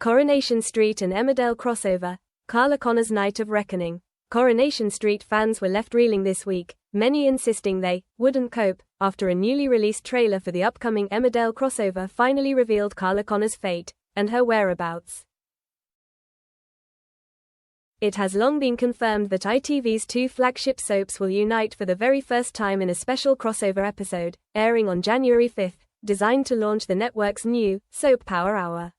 Coronation Street and Emmerdale crossover, Carla Connor's night of reckoning. Coronation Street fans were left reeling this week, many insisting they wouldn't cope after a newly released trailer for the upcoming Emmerdale crossover finally revealed Carla Connor's fate and her whereabouts. It has long been confirmed that ITV's two flagship soaps will unite for the very first time in a special crossover episode, airing on January 5, designed to launch the network's new Soap Power Hour.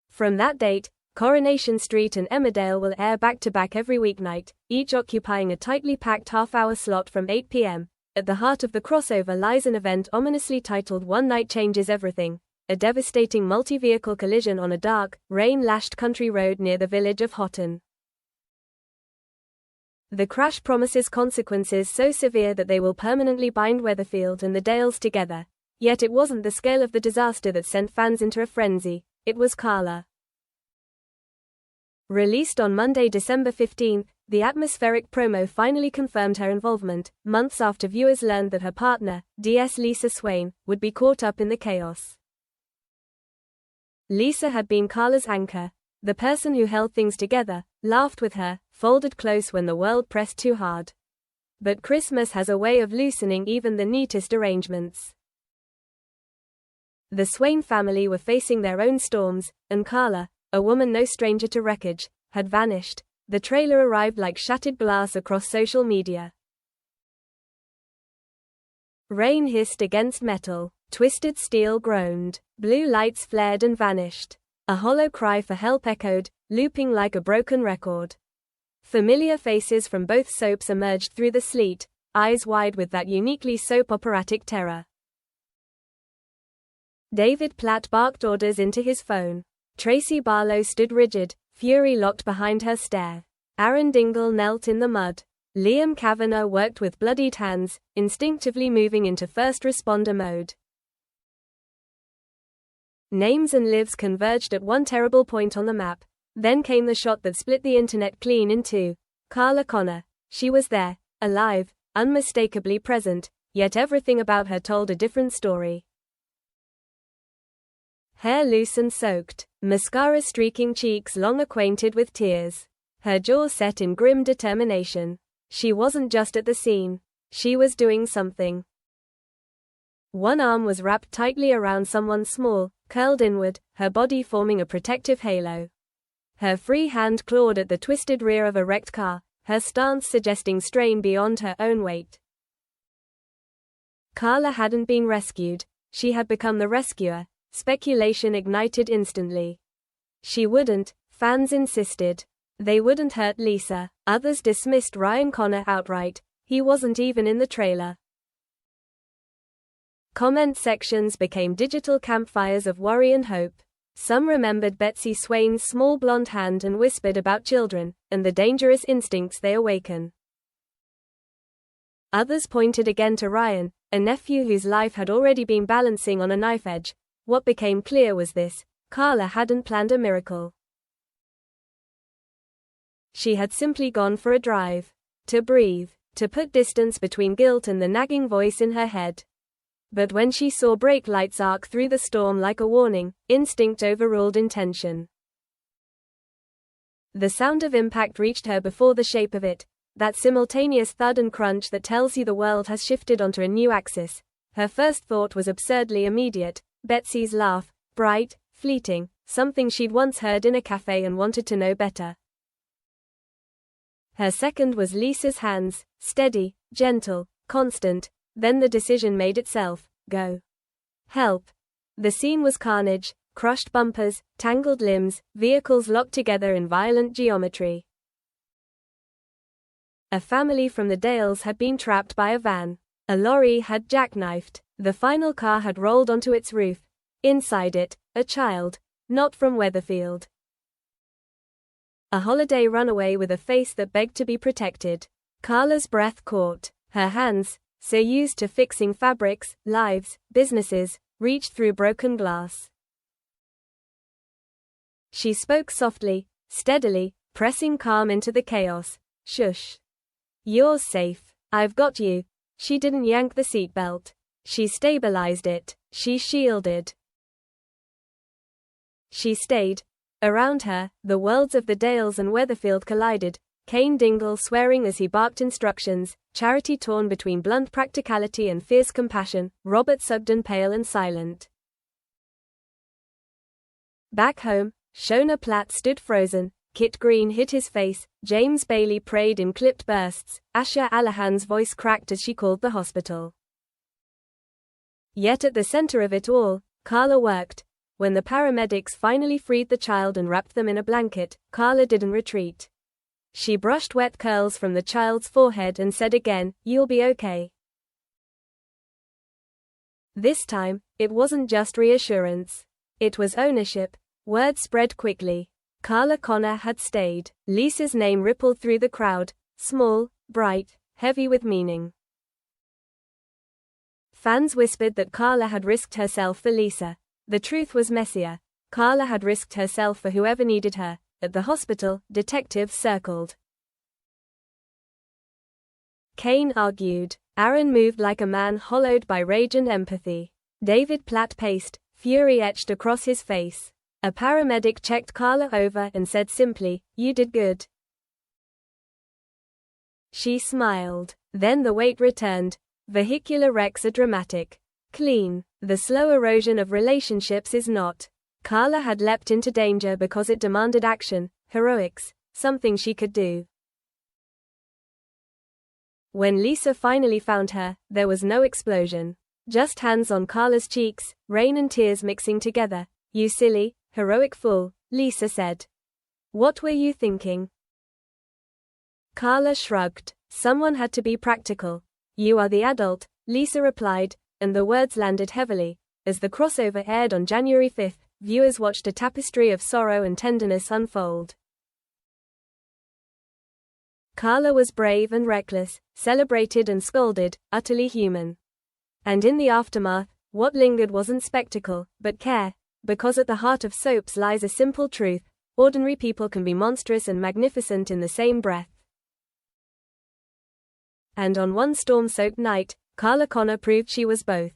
From that date, Coronation Street and Emmerdale will air back-to-back every weeknight, each occupying a tightly packed half-hour slot from 8 p.m. At the heart of the crossover lies an event ominously titled One Night Changes Everything, a devastating multi-vehicle collision on a dark, rain-lashed country road near the village of Houghton. The crash promises consequences so severe that they will permanently bind Weatherfield and the Dales together. Yet it wasn't the scale of the disaster that sent fans into a frenzy, it was Carla. Released on Monday, December 15, the atmospheric promo finally confirmed her involvement, months after viewers learned that her partner, DS Lisa Swain, would be caught up in the chaos. Lisa had been Carla's anchor, the person who held things together, laughed with her, folded close when the world pressed too hard. But Christmas has a way of loosening even the neatest arrangements. The Swain family were facing their own storms, and Carla, a woman no stranger to wreckage, had vanished. The trailer arrived like shattered glass across social media. Rain hissed against metal, twisted steel groaned, blue lights flared and vanished. A hollow cry for help echoed, looping like a broken record. Familiar faces from both soaps emerged through the sleet, eyes wide with that uniquely soap operatic terror. David Platt barked orders into his phone. Tracy Barlow stood rigid, fury locked behind her stare. Aaron Dingle knelt in the mud. Liam Kavanagh worked with bloodied hands, instinctively moving into first responder mode. Names and lives converged at one terrible point on the map. Then came the shot that split the internet clean in two. Carla Connor. She was there, alive, unmistakably present, yet everything about her told a different story. Hair loose and soaked, mascara streaking cheeks long acquainted with tears. Her jaw set in grim determination. She wasn't just at the scene. She was doing something. One arm was wrapped tightly around someone small, curled inward, her body forming a protective halo. Her free hand clawed at the twisted rear of a wrecked car, her stance suggesting strain beyond her own weight. Carla hadn't been rescued. She had become the rescuer. Speculation ignited instantly. She wouldn't, fans insisted. They wouldn't hurt Lisa. Others dismissed Ryan Connor outright. He wasn't even in the trailer. Comment sections became digital campfires of worry and hope. Some remembered Betsy Swain's small blonde hand and whispered about children, and the dangerous instincts they awaken. Others pointed again to Ryan, a nephew whose life had already been balancing on a knife edge. What became clear was this: Carla hadn't planned a miracle. She had simply gone for a drive. To breathe, to put distance between guilt and the nagging voice in her head. But when she saw brake lights arc through the storm like a warning, instinct overruled intention. The sound of impact reached her before the shape of it, that simultaneous thud and crunch that tells you the world has shifted onto a new axis. Her first thought was absurdly immediate: Betsy's laugh, bright, fleeting, something she'd once heard in a cafe and wanted to know better. Her second was Lisa's hands, steady, gentle, constant. Then the decision made itself: go. Help. The scene was carnage, crushed bumpers, tangled limbs, vehicles locked together in violent geometry. A family from the Dales had been trapped by a van. A lorry had jackknifed. The final car had rolled onto its roof. Inside it, a child. Not from Weatherfield. A holiday runaway with a face that begged to be protected. Carla's breath caught. Her hands, so used to fixing fabrics, lives, businesses, reached through broken glass. She spoke softly, steadily, pressing calm into the chaos. Shush. You're safe. I've got you. She didn't yank the seatbelt. She stabilized it. She shielded. She stayed. Around her, the worlds of the Dales and Weatherfield collided, Kane Dingle swearing as he barked instructions, Charity torn between blunt practicality and fierce compassion, Robert Sugden pale and silent. Back home, Shona Platt stood frozen, Kit Green hid his face, James Bailey prayed in clipped bursts, Asha Allahan's voice cracked as she called the hospital. Yet at the center of it all, Carla worked. When the paramedics finally freed the child and wrapped them in a blanket, Carla didn't retreat. She brushed wet curls from the child's forehead and said again, "You'll be okay." This time, it wasn't just reassurance. It was ownership. Word spread quickly. Carla Connor had stayed. Lisa's name rippled through the crowd, small, bright, heavy with meaning. Fans whispered that Carla had risked herself for Lisa. The truth was messier. Carla had risked herself for whoever needed her. At the hospital, detectives circled. Kane argued. Aaron moved like a man hollowed by rage and empathy. David Platt paced, fury etched across his face. A paramedic checked Carla over and said simply, "You did good." She smiled. Then the weight returned. Vehicular wrecks are dramatic. Clean. The slow erosion of relationships is not. Carla had leapt into danger because it demanded action, heroics, something she could do. When Lisa finally found her, there was no explosion. Just hands on Carla's cheeks, rain and tears mixing together. "You silly, heroic fool," Lisa said. "What were you thinking?" Carla shrugged. "Someone had to be practical." "You are the adult," Lisa replied, and the words landed heavily. As the crossover aired on January 5, viewers watched a tapestry of sorrow and tenderness unfold. Carla was brave and reckless, celebrated and scolded, utterly human. And in the aftermath, what lingered wasn't spectacle, but care, because at the heart of soaps lies a simple truth: ordinary people can be monstrous and magnificent in the same breath. And on one storm-soaked night, Carla Connor proved she was both.